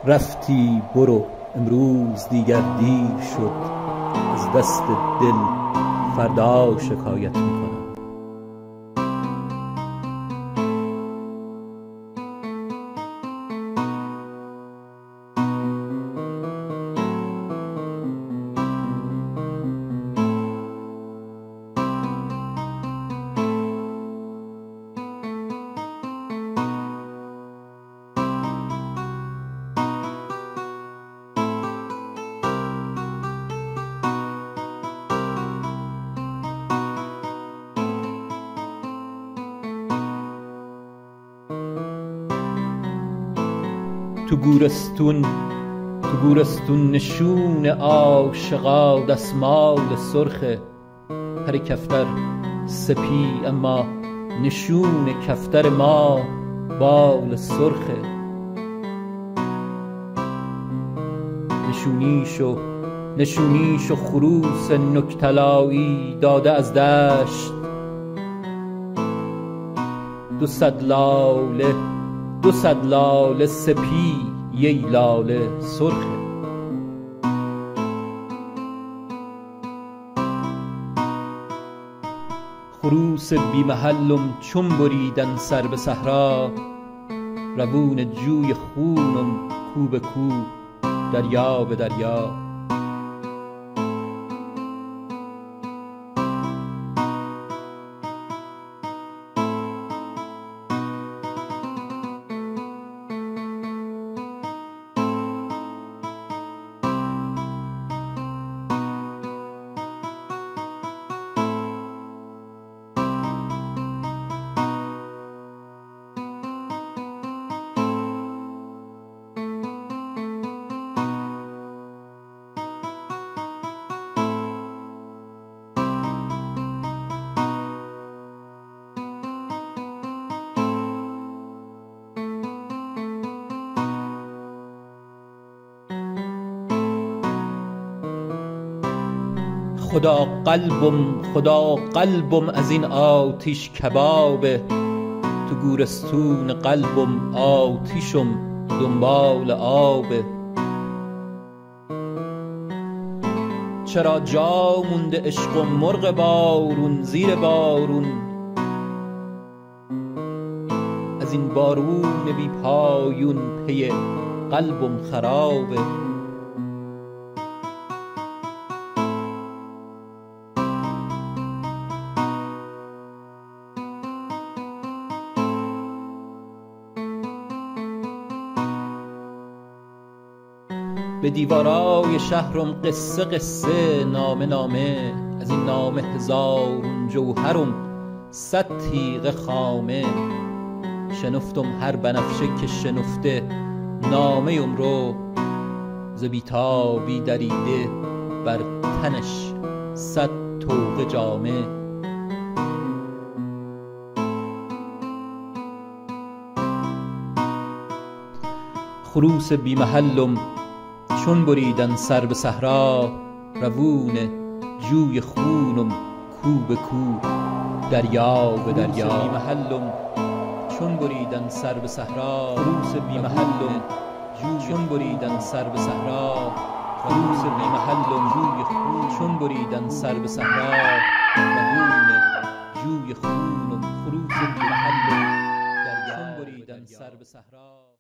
رفتی برو امروز دیگر دیر شد، از دست دل فردا شکایت میکنم. تو گورستون نشون عاشقا دستمال سرخه، پر کفتر سپی اما نشون کفتر ما بال سرخه. نشونیشو خروس نکتلایی داده از دشت، 200 لاله سپی یی لاله سرخه. خروس بی محلم چون بریدن سر به صحرا، روون جوی خونم کو به کو دریا به دریا. خدا قلبم از این آتش کبابه، تو گورستون قلبم آتیشم دنبال آبه. چرا جا مونده عشق و مرغ بارون زیر بارون، از این بارون بی پایون پی قلبم خرابه. به دیوارای شهرم قصه نامه، از این نامه هزارون جوهرم 100 تیغ خامه. شنفتم هر بنفشه که شنفته نامه ام رو، ز بیتابی دریده بر تنش 100 طوق جامه. خروس بی محلم چون بریدن سر به صحرا، روون جوی خونم کو به کو دریا به دریا. خروس بی محلم چون بریدن سر به صحرا، خروس بی محلم چون بریدن سر به صحرا، خروس بی محلم جوی خون چون بریدن سر به صحرا، روون جوی خونم خروس بی محلم چون بریدن سر به صحرا.